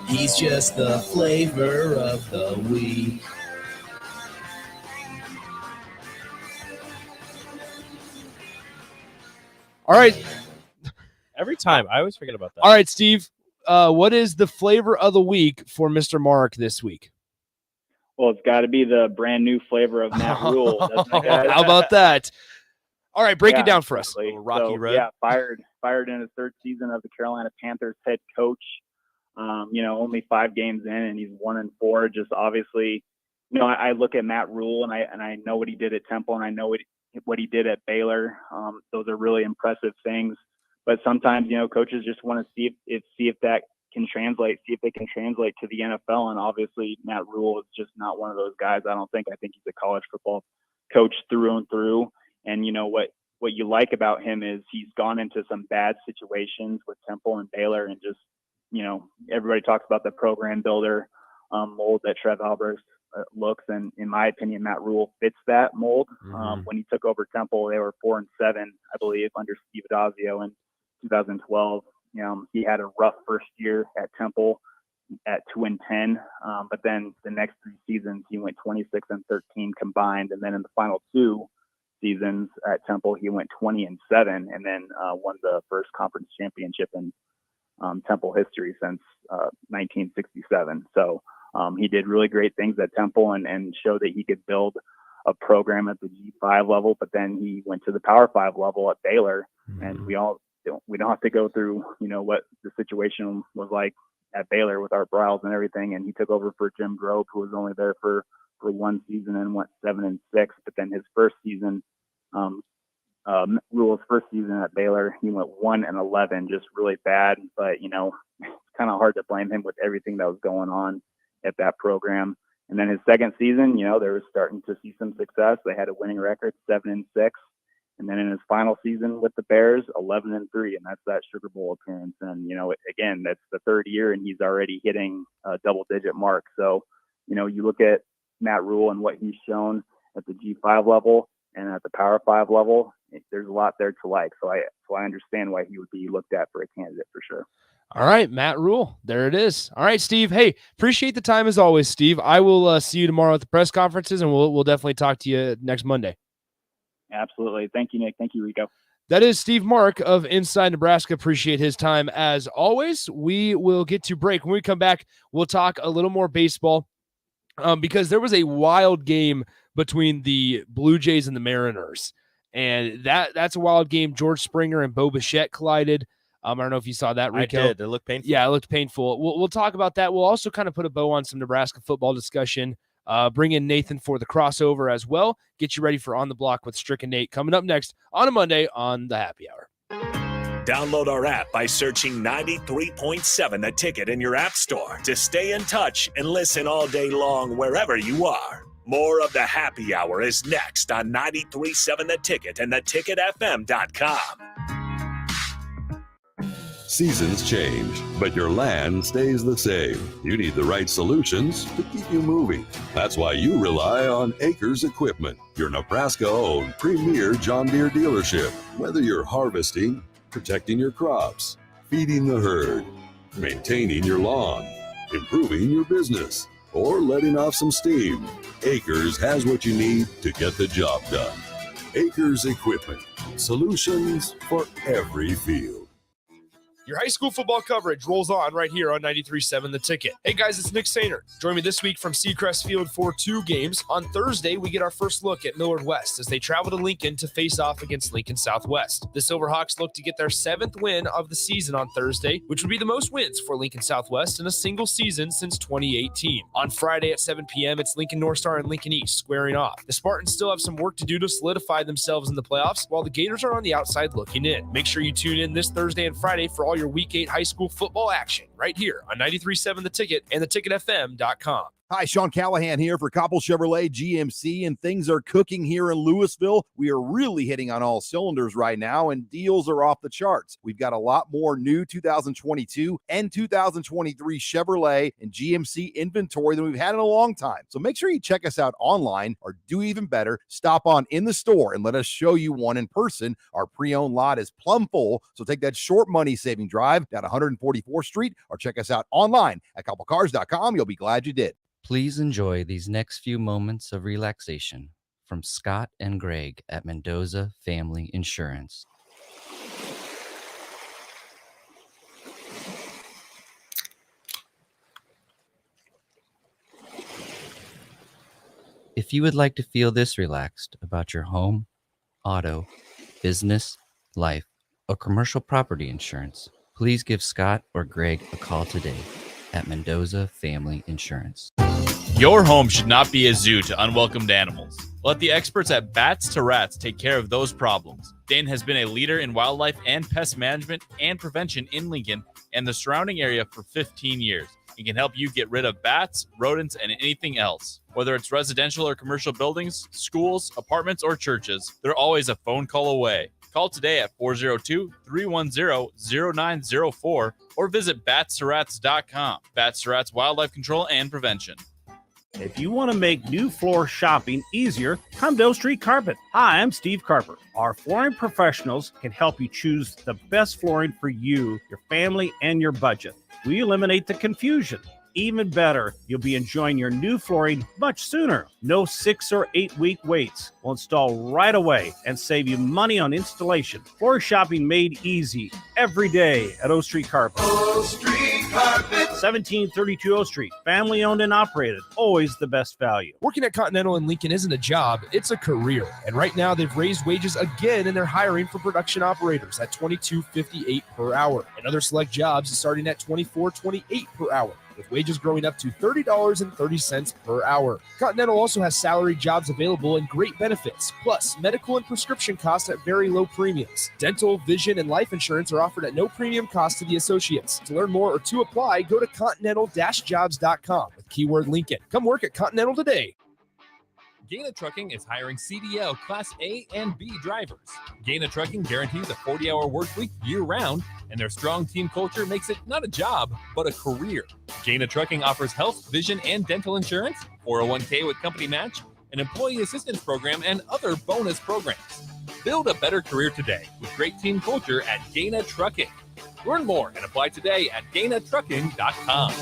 He's just the flavor of the week. All right. Every time, I always forget about that. All right, Steve, what is the flavor of the week for Mr. Mark this week? Well, it's got to be the brand new flavor of Matt Rule. Doesn't it, guys? How about that? All right, break it down for us. Rocky Road. Yeah, fired in his 3rd season of the Carolina Panthers head coach. Only 5 games in, and he's 1-4. Just obviously, I look at Matt Rule, and I know what he did at Temple, and I know what he did at Baylor. Those are really impressive things. But sometimes, coaches just want to see if that can translate, see if they can translate to the NFL. And obviously Matt Rule is just not one of those guys. I think he's a college football coach through and through. And what you like about him is he's gone into some bad situations with Temple and Baylor, and just, everybody talks about the program builder mold that Trev Alberts looks. And in my opinion, Matt Rule fits that mold. When he took over Temple, they were 4-7, I believe, under Steve Adazio in 2012. He had a rough first year at Temple at 2-10, but then the next 3 seasons he went 26-13 combined, and then in the final 2 seasons at Temple, he went 20-7 and then won the first conference championship in Temple history since 1967. So he did really great things at Temple and showed that he could build a program at the G5 level, but then he went to the Power 5 level at Baylor, and we don't have to go through, what the situation was like at Baylor with Art Briles and everything. And he took over for Jim Grove, who was only there for one season and went 7-6. But then his first season, Rule's first season at Baylor, he went 1-11, just really bad. But, it's kind of hard to blame him with everything that was going on at that program. And then his second season, they were starting to see some success. They had a winning record, 7-6. And then in his final season with the Bears, 11-3, and that's that Sugar Bowl appearance. And, again, that's the third year, and he's already hitting a double-digit mark. So, you look at Matt Rule and what he's shown at the G5 level and at the Power 5 level, there's a lot there to like. So I understand why he would be looked at for a candidate for sure. All right, Matt Rule. There it is. All right, Steve. Hey, appreciate the time as always, Steve. I will see you tomorrow at the press conferences, and we'll definitely talk to you next Monday. Absolutely. Thank you, Nick. Thank you, Rico. That is Steve Mark of Inside Nebraska. Appreciate his time as always. We will get to break. When we come back, we'll talk a little more baseball because there was a wild game between the Blue Jays and the Mariners, and that's a wild game. George Springer and Bo Bichette collided. I don't know if you saw that, Rico. I did. It looked painful. Yeah, it looked painful. We'll talk about that. We'll also kind of put a bow on some Nebraska football discussion. Bring in Nathan for the crossover as well. Get you ready for On the Block with Strick and Nate coming up next on a Monday on the Happy Hour. Download our app by searching 93.7 The Ticket in your app store to stay in touch and listen all day long wherever you are. More of the Happy Hour is next on 93.7 The Ticket and theticketfm.com. Seasons change, but your land stays the same. You need the right solutions to keep you moving. That's why you rely on Acres Equipment, your Nebraska-owned premier John Deere dealership. Whether you're harvesting, protecting your crops, feeding the herd, maintaining your lawn, improving your business, or letting off some steam, Acres has what you need to get the job done. Acres Equipment, solutions for every field. Your high school football coverage rolls on right here on 93.7 The Ticket. Hey guys, it's Nick Sainer. Join me this week from Seacrest Field for 2 games. On Thursday, we get our first look at Millard West as they travel to Lincoln to face off against Lincoln Southwest. The Silverhawks look to get their 7th win of the season on Thursday, which would be the most wins for Lincoln Southwest in a single season since 2018. On Friday at 7 p.m., it's Lincoln North Star and Lincoln East squaring off. The Spartans still have some work to do to solidify themselves in the playoffs, while the Gators are on the outside looking in. Make sure you tune in this Thursday and Friday for all your Week 8 high school football action right here on 93.7 The Ticket and theticketfm.com. Hi, Sean Callahan here for Koppel Chevrolet GMC, and things are cooking here in Louisville. We are really hitting on all cylinders right now, and deals are off the charts. We've got a lot more new 2022 and 2023 Chevrolet and GMC inventory than we've had in a long time. So make sure you check us out online, or do even better, stop on in the store and let us show you one in person. Our pre-owned lot is plumb full, so take that short money-saving drive down 144th Street, or check us out online at koppelcars.com. You'll be glad you did. Please enjoy these next few moments of relaxation from Scott and Greg at Mendoza Family Insurance. If you would like to feel this relaxed about your home, auto, business, life, or commercial property insurance, please give Scott or Greg a call today at Mendoza Family Insurance. Your home should not be a zoo to unwelcomed animals. Let the experts at Bats to Rats take care of those problems. Dane has been a leader in wildlife and pest management and prevention in Lincoln and the surrounding area for 15 years. He can help you get rid of bats, rodents, and anything else. Whether it's residential or commercial buildings, schools, apartments, or churches, they're always a phone call away. Call today at 402-310-0904 or visit batsterats.com. Bats to Rats Wildlife Control and Prevention. If you want to make new floor shopping easier, come to O Street Carpet. Hi, I'm Steve Carper. Our flooring professionals can help you choose the best flooring for you, your family, and your budget. We eliminate the confusion. Even better, you'll be enjoying your new flooring much sooner. No 6 or 8 week waits. We'll install right away and save you money on installation. Floor shopping made easy every day at O Street Carpet. O Street Carpet. 1732 O Street. Family owned and operated. Always the best value. Working at Continental in Lincoln isn't a job, it's a career. And right now they've raised wages again and they're hiring for production operators at $22.58 per hour. And other select jobs is starting at $24.28 per hour, with wages growing up to $30.30 per hour. Continental also has salary jobs available and great benefits, plus medical and prescription costs at very low premiums. Dental, vision, and life insurance are offered at no premium cost to the associates. To learn more or to apply, go to continental-jobs.com with keyword Lincoln. Come work at Continental today. Gaina Trucking is hiring CDL Class A and B drivers. Gaina Trucking guarantees a 40-hour work week year-round, and their strong team culture makes it not a job, but a career. Gaina Trucking offers health, vision, and dental insurance, 401k with company match, an employee assistance program, and other bonus programs. Build a better career today with great team culture at Gaina Trucking. Learn more and apply today at GainaTrucking.com.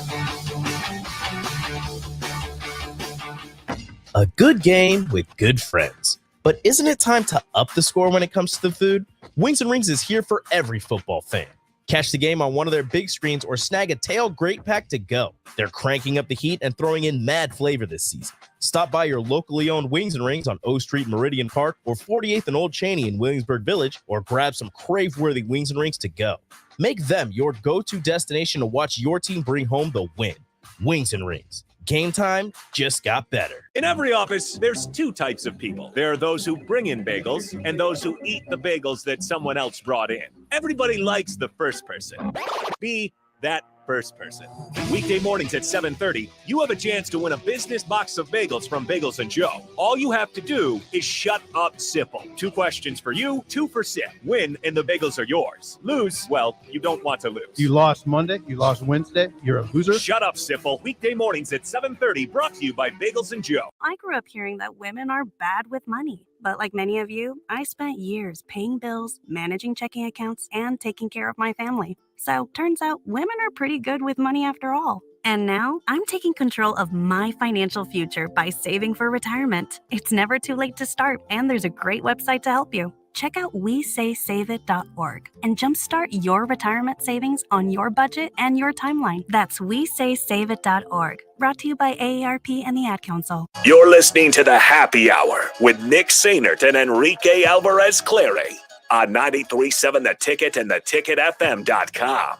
A good game with good friends. But isn't it time to up the score when it comes to the food? Wings and Rings is here for every football fan. Catch the game on one of their big screens or snag a tail great pack to go. They're cranking up the heat and throwing in mad flavor this season. Stop by your locally owned Wings and Rings on O Street Meridian Park or 48th and Old Cheney in Williamsburg Village, or grab some crave-worthy Wings and Rings to go. Make them your go-to destination to watch your team bring home the win. Wings and Rings. Game time just got better. In every office, there's two types of people. There are those who bring in bagels and those who eat the bagels that someone else brought in. Everybody likes the first person. Be that first person. Weekday mornings at 7:30, you have a chance to win a business box of bagels from Bagels & Joe. All you have to do is shut up, Sipple. 2 questions for you, 2 for Sip. Win, and the bagels are yours. Lose, well, you don't want to lose. You lost Monday, you lost Wednesday, you're a loser. Shut up, Sipple. Weekday mornings at 7:30, brought to you by Bagels & Joe. I grew up hearing that women are bad with money. But like many of you, I spent years paying bills, managing checking accounts, and taking care of my family. So turns out women are pretty good with money after all. And now I'm taking control of my financial future by saving for retirement. It's never too late to start, and there's a great website to help you. Check out WeSaySaveIt.org and jumpstart your retirement savings on your budget and your timeline. That's WeSaySaveIt.org. Brought to you by AARP and the Ad Council. You're listening to The Happy Hour with Nick Sainert and Enrique Alvarez Clary on 93.7 The Ticket and theticketfm.com.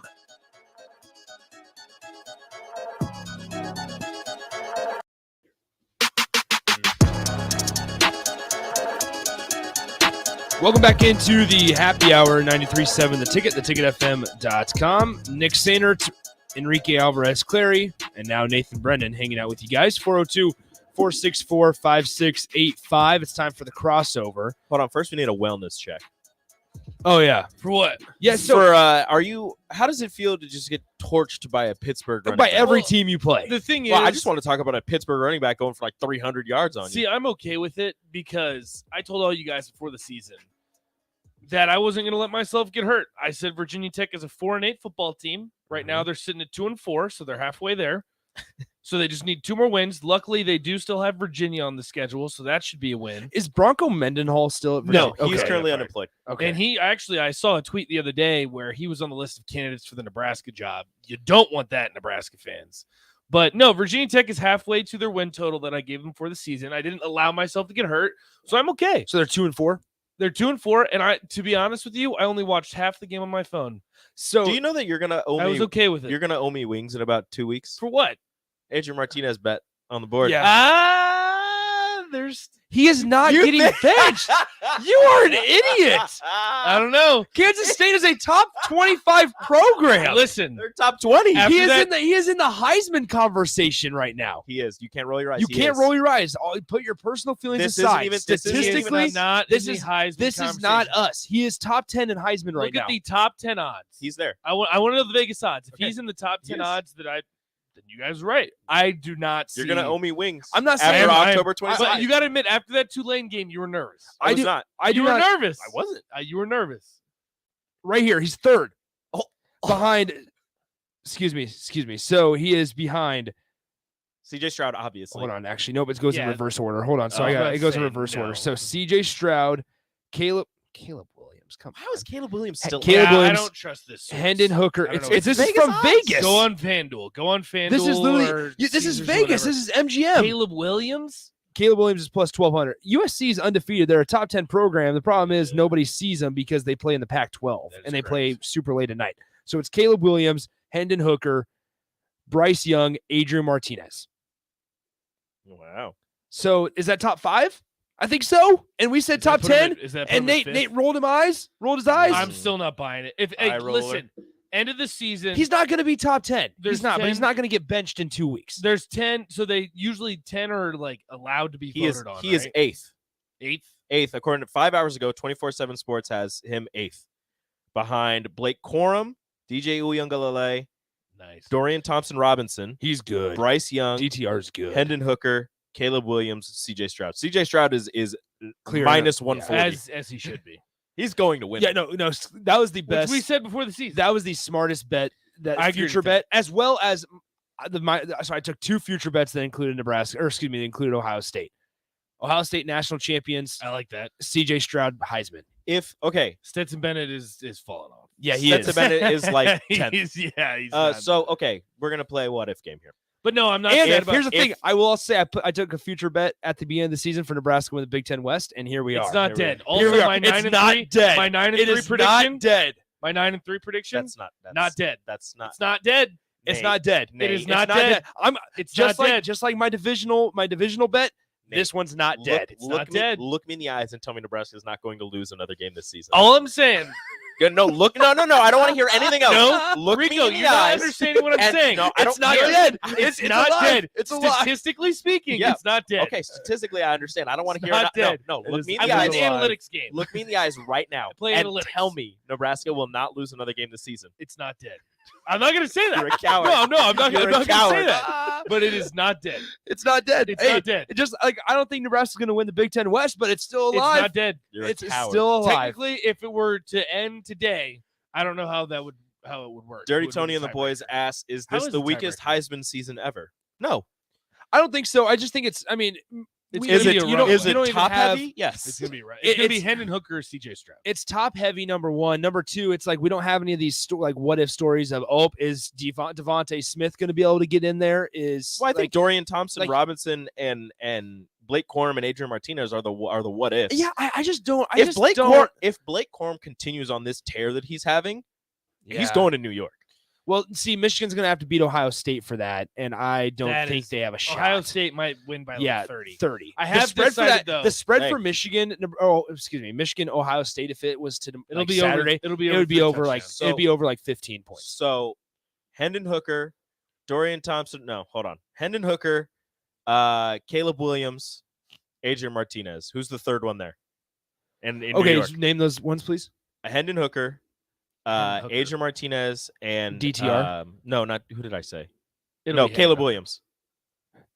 Welcome back into the Happy Hour, 93.7 The Ticket, theticketfm.com. Nick Sainert, Enrique Alvarez Clary, and now Nathan Brennan hanging out with you guys. 402-464-5685. It's time for the crossover. Hold on. First, we need a wellness check. Oh, yeah. For what? Yeah, so how does it feel to just get torched by a Pittsburgh running by back? every team you play? The thing is, I just want to talk about a Pittsburgh running back going for like 300 yards on you. See, I'm okay with it because I told all you guys before the season that I wasn't going to let myself get hurt. I said Virginia Tech is a 4-8 football team. Right now they're sitting at 2-4, so they're halfway there. So they just need 2 more wins. Luckily, they do still have Virginia on the schedule, so that should be a win. Is Bronco Mendenhall still at Virginia? No, he's currently unemployed. Okay. And I saw a tweet the other day where he was on the list of candidates for the Nebraska job. You don't want that, Nebraska fans. But no, Virginia Tech is halfway to their win total that I gave them for the season. I didn't allow myself to get hurt, so I'm okay. So they're 2-4? They're 2-4, and to be honest with you, I only watched half the game on my phone. So do you know that you're gonna owe me? I was okay with it. You're gonna owe me wings in about 2 weeks. For what? Adrian Martinez bet on the board. Yeah. He is not getting benched. You are an idiot. I don't know. Kansas State is a top 25 program. Listen, they're top 20. He is in the Heisman conversation right now. He is. You can't roll your eyes. You can't roll your eyes. Put your personal feelings aside. Statistically, this is not us. He is top 10 in Heisman right now. Look at the top 10 odds. He's there. I want to know the Vegas odds. If he's in the top 10 odds, then you guys are right. I do not see. You're going to owe me wings. I'm not saying after October 27th. But you got to admit, after that Tulane game, you were nervous. I was not. You were nervous. I wasn't. You were nervous. Right here, he's third behind Excuse me. So he is behind CJ Stroud, obviously. Hold on, actually, no, but it goes in reverse order. Hold on. So I it goes in reverse order. So CJ Stroud, Caleb Williams. Come on. How is Caleb Williams still? Caleb Williams. I don't trust this. Hendon Hooker. This is Vegas from odds. Vegas. Go on FanDuel. This is literally. or This is Caesars or Vegas. whatever. This is MGM. Caleb Williams. Caleb Williams is plus 1,200. USC is undefeated. They're a top 10 program. The problem is nobody sees them because they play in the Pac-12 and they play super late at night. So it's Caleb Williams, Hendon Hooker, Bryce Young, Adrian Martinez. Wow. So is that top 5? I think so. And we said top 10. And Nate Nate rolled his eyes. I'm still not buying it. Listen, end of the season. He's not going to be top 10. There's He's not, 10 but he's not going to get benched in 2 weeks. There's 10. So they usually 10 are like allowed to be voted on. He is 8th. 8th? 8th. According to 5 hours ago, 24/7 Sports has him 8th. Behind Blake Corum, DJ Uiagalelei, nice. Dorian Thompson-Robinson. He's good. Bryce Young. DTR's good. Hendon Hooker, Caleb Williams, CJ Stroud. CJ Stroud is Clear minus enough. 140. As he should be. He's going to win. Yeah, no, that was the best. Which we said before the season. That was the smartest bet, I agree future with bet, as well as so I took 2 future bets that included Nebraska, or excuse me, that included Ohio State. Ohio State national champions. I like that. CJ Stroud, Heisman. Stetson Bennett is falling off. Yeah, he Stetson is. Bennett is like 10th. He's not. So, okay, we're going to play a what if game here. But no, I'm not. And sad about here's the if- thing: I will also say I took a future bet at the beginning of the season for Nebraska to win the Big Ten West, and here we are. It's not dead. Here we Also, are. my 9 It's and not 3. dead. My 9 and It 3 is prediction. not dead. My 9 and 3 prediction. That's not dead. That's not. It's not dead. It's not dead. It is It's not dead. It's not just like dead. just like my divisional bet. This one's not dead. It's Look not me, dead. Look me in the eyes and tell me Nebraska is not going to lose another game this season. All I'm saying. No, look. No. I don't want to hear anything else. No, look Rico, me in the you're not eyes. understanding what I'm and- saying. No, I It's don't not hear it. dead. It's It's not alive. dead. It's alive. Statistically speaking, Yeah. it's not dead. Okay, statistically, I understand. I don't want to It's hear not it. dead. No, It look is- me in I the play eyes. an analytics game. Look me in the eyes right now play and analytics. tell me Nebraska will not lose another game this season. It's not dead. I'm not going to say that. You're a coward. No, I'm not You're going a to say coward. that. But it is not dead. It's not dead. It's Hey, not dead. It just like I don't think Nebraska's going to win the Big Ten West, but it's still alive. It's not dead. You're It's a coward. still alive. Technically, if it were to end today, I don't know how it would work. Dirty Who would Tony win and the boys ask, is How this is the the weakest Heisman season ever? No. I don't think so. I just think it's. I mean, Is it you don't even top have- heavy? Yes. It's going to be right. It's going to be it's- Hendon Hooker or CJ Stroud. It's top heavy. Number one. Number two. It's like we don't have any of these like what if stories of is Devontae Smith going to be able to get in there? Is Well, I think like, Dorian Thompson, like- Robinson, and Blake Corum and Adrian Martinez are the what ifs. Yeah, I just don't. If Blake Corum continues on this tear that he's having, he's Yeah. going to New York. Well, see, Michigan's going to have to beat Ohio State for that, and I don't That think is- they have a shot. Ohio State might win by yeah, like 30. 30. I The have spread for decided, that. though. The spread Hey. for Michigan, Michigan, Ohio State. If it was to It'll like be over- Saturday, it'll be it over would be 3 over like touchdowns. it'd be over like 15 points. So, Hendon Hooker, Dorian Thompson. No, hold on. Hendon Hooker, Caleb Williams, Adrian Martinez. Who's the third one there? And in New Okay, York? just name those ones, please. Hendon Hooker, Hooker. Adrian Martinez, and DTR? No, not who did I say? It'll No, be Caleb Hendon. Williams.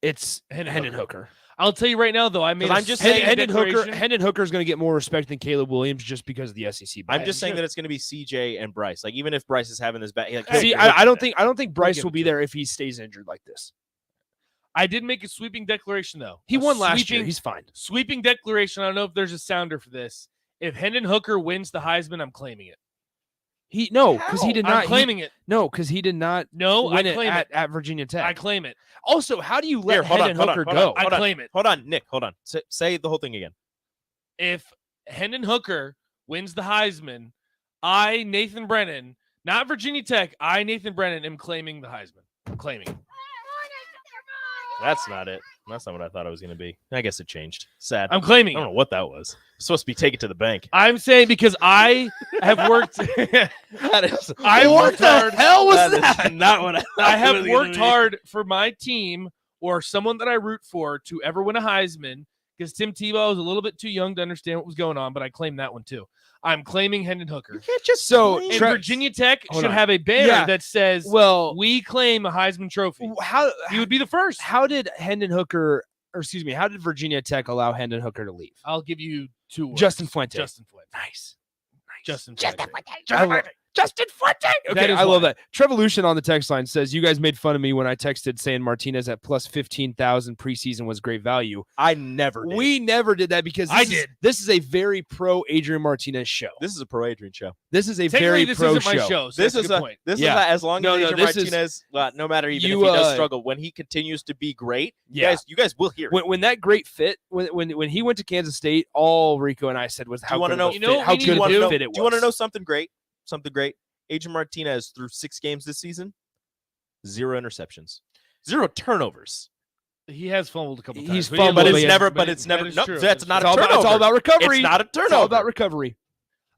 It's Hendon Hooker. I'll tell you right now, though. I made. 'Cause a I'm just sweeping saying declaration. Hendon Hooker is going to get more respect than Caleb Williams just because of the SEC. I'm bias. just saying that it's going to be CJ and Bryce. Like even if Bryce is having this bad, like, See, I don't think Bryce give will it be to there if he stays injured like this. I did make a sweeping declaration, though. He A won last year. sweeping- He's fine. Sweeping declaration. I don't know if there's a sounder for this. If Hendon Hooker wins the Heisman, I'm claiming it. Because he did I'm not. claiming it. No, because he did not. No, win I claim it it. at Virginia Tech. I claim it. Also, how do you let Here, hold on, Hendon hold on, Hooker hold go? on, I hold on. claim it. Hold on, Nick. Hold on. Say the whole thing again. If Hendon Hooker wins the Heisman, I, Nathan Brennan, not Virginia Tech, I, Nathan Brennan, am claiming the Heisman. I'm claiming it. That's not it. That's not what I thought it was going to be. I guess it changed. Sad. I'm claiming I don't it. know what that was. It's supposed to be take it to the bank. I'm saying because I have worked. That is. I worked hard. hell was that is not what I thought I it have was gonna worked be. hard for my team or someone that I root for to ever win a Heisman because Tim Tebow was a little bit too young to understand what was going on, but I claim that one too. I'm claiming Hendon Hooker. Can't just So And Tra- Virginia Tech Hold should on. have a banner Yeah. that says, Well, we claim a Heisman Trophy. how You would be the first. how did Hendon Hooker, or excuse me, how did Virginia Tech allow Hendon Hooker to leave? I'll give you 2 words. Justin Fuente. Justin Fuente. Nice. Justin Fuente. I Justin Fuente. Okay, I love that. Trevolution on the text line says, you guys made fun of me when I texted saying Martinez at plus 15,000 preseason was great value. I never did. We never did that because this is a very pro Adrian Martinez show. This is a pro Adrian show. This is a very this pro isn't my show. So This that's is a good a point. this is a, as long as Adrian Martinez, no matter even if he does struggle, when he continues to be great, you guys will hear it. When that great fit, when he went to Kansas State, all Rico and I said was how good of a fit, how good of a fit it was. Do you want to know something great? Something great. Adrian Martinez through 6 games this season, 0 interceptions, 0 turnovers. He has fumbled a couple times. He's fumbled, but it's never. No, that's not a turnover. It's all about recovery. It's not a turnover. It's all about recovery.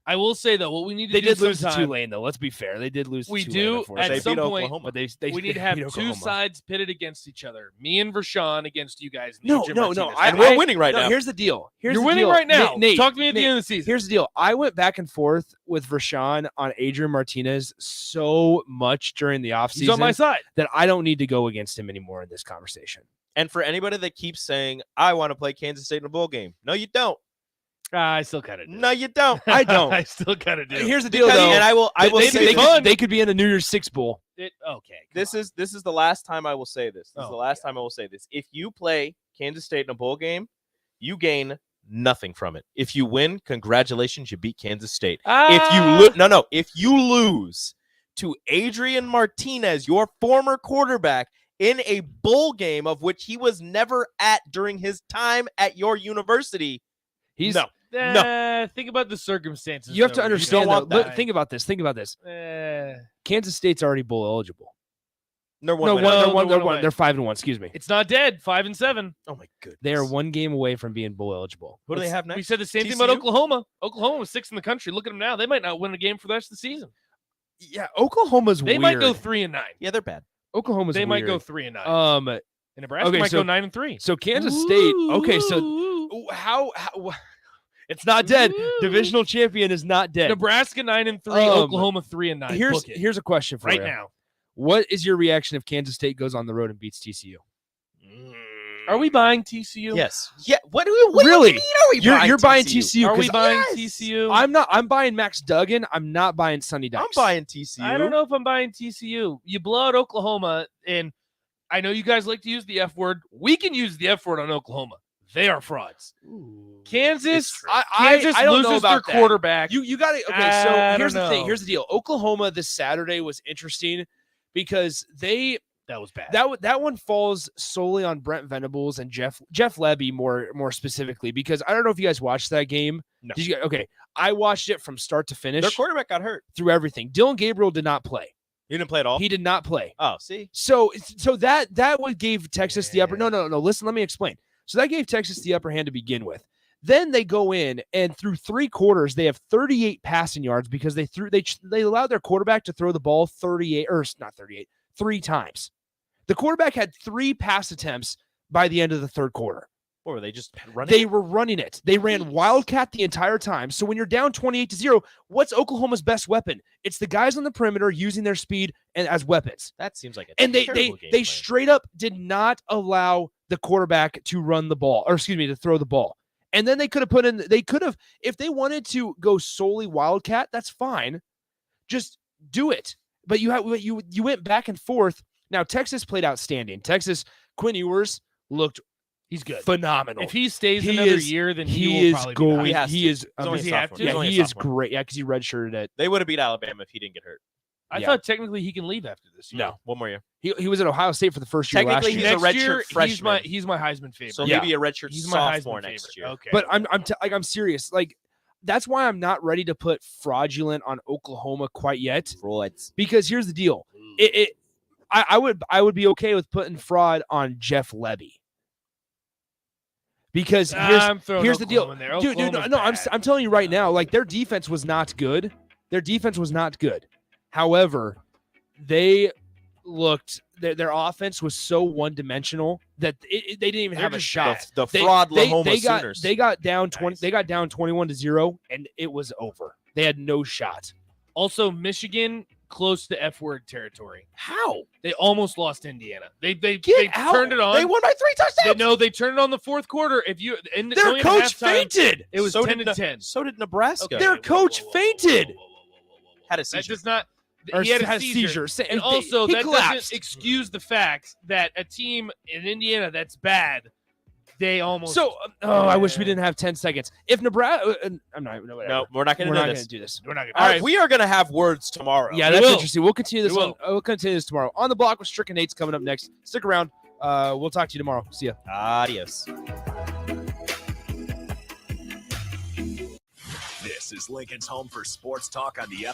I will say though, what we need to they do did lose to sometime- Tulane though. Let's be fair, they did lose. We to do Tulane, at some point, Oklahoma. but they we need to have beat 2 Oklahoma. sides pitted against each other. Me and Vershawn against you guys. and No. Adrian Martinez. And we're winning right now. Here's the deal. You're winning right now. Nate, Talk to me at the end of the season. Here's the deal. I went back and forth with Vershawn on Adrian Martinez so much during the offseason. He's on my side. That I don't need to go against him anymore in this conversation. And for anybody that keeps saying, I want to play Kansas State in a bowl game. No, you don't. I still kind of do. No, you don't. I don't. I still kind of do. Here's the deal, though. And I will say they could be in a New Year's Six bowl. This is the last time I will say this. This is the last time I will say this. If you play Kansas State in a bowl game, you gain nothing from it. If you win, congratulations, you beat Kansas State. If you lose to Adrian Martinez, your former quarterback, in a bowl game of which he was never at during his time at your university, no. Think about the circumstances. You have to though. understand. You don't Though, want that. think about this. Kansas State's already bowl eligible. They're They're 5-1. Excuse me. It's not dead. 5-7. Oh my goodness. They are 1 game away from being bowl eligible. Who do they have next? We said the same thing TCU? about Oklahoma. Oklahoma was 6th in the country. Look at them now. They might not win a game for the rest of the season. Yeah, Oklahoma's They weird. might go 3-9. Yeah, they're bad. Oklahoma's They might weird. go 3-9. And Nebraska might go 9-3. So Kansas State. Okay, so how it's not dead. Divisional champion is not dead. Nebraska 9-3. Oklahoma 3-9. Here's a question for you right now. What is your reaction if Kansas State goes on the road and beats TCU? Are we buying TCU? Yes. Yeah. What do you really? mean? Are we You're buying TCU? Are we 'cause buying TCU? I'm not. I'm buying Max Duggan. I'm not buying Sonny Dykes. I'm buying TCU. I don't know if I'm buying TCU. You blow out Oklahoma, and I know you guys like to use the F word. We can use the F word on Oklahoma. They are frauds. Kansas I don't know loses about their quarterback. You got it. Okay, I so don't here's the thing. know. Here's the deal. Oklahoma this Saturday was interesting because that was bad. That one falls solely on Brent Venables and Jeff Levy more specifically because I don't know if you guys watched that game. No. Did you? Okay, I watched it from start to finish. Their quarterback got hurt through everything. Dylan Gabriel did not play. He didn't play at all. He did not play. Oh, see. So that what gave Texas the upper. No. Listen, let me explain. So that gave Texas the upper hand to begin with. Then they go in and through 3 quarters they have 38 passing yards because they allowed their quarterback to throw the ball 3 times. The quarterback had 3 pass attempts by the end of the 3rd quarter. Or were they just running? They were running it. They ran Wildcat the entire time. So when you're down 28-0, what's Oklahoma's best weapon? It's the guys on the perimeter using their speed and as weapons. That seems like a terrible game plan. Straight up did not allow the quarterback to run the ball, or excuse me, to throw the ball. And then they could have if they wanted to go solely Wildcat, that's fine. Just do it. But you went back and forth. Now Texas played outstanding. Texas, Quinn Ewers looked He's good. Phenomenal. If he stays another year, then he will probably be back. He is Does he have to? Yeah, he is great. Yeah, because he redshirted it. They would have beat Alabama if he didn't get hurt. I thought technically he can leave after this year. No, one more year. He was at Ohio State for the first year last Technically, year. he's a redshirt freshman. He's my Heisman favorite. So maybe a redshirt He's my sophomore Heisman next favorite. year. Okay. But I'm serious. Like that's why I'm not ready to put fraudulent on Oklahoma quite yet. Frauds. Because here's the deal. I would be okay with putting fraud on Jeff Levy. Because here's the deal, dude. No, I'm telling you right now, like their defense was not good. However, they looked their offense was so one dimensional that they didn't even have a shot. The fraud Lahoma Sooners. They got down 20. They got down 21-0, and it was over. They had no shot. Also, Michigan close to F-word territory. How? They almost lost Indiana. They out. turned it on. They won by 3 touchdowns. They turned it on the 4th quarter. Their coach fainted. It was 10-10. So did Nebraska. Their coach fainted. Had a That seizure. does not. Or He had had a seizure. Say- And also, he that collapsed. doesn't excuse the fact that a team in Indiana that's bad, they almost. So, I wish we didn't have 10 seconds. If Nebraska, I'm not. No, No, we're not going to do this. We're not going All right, we are going to have words tomorrow. Yeah, that's interesting. We'll continue this. We'll continue this tomorrow. On the Block with Strick and Nate's coming up next. Stick around. We'll talk to you tomorrow. See ya. Adios. This is Lincoln's home for sports talk on the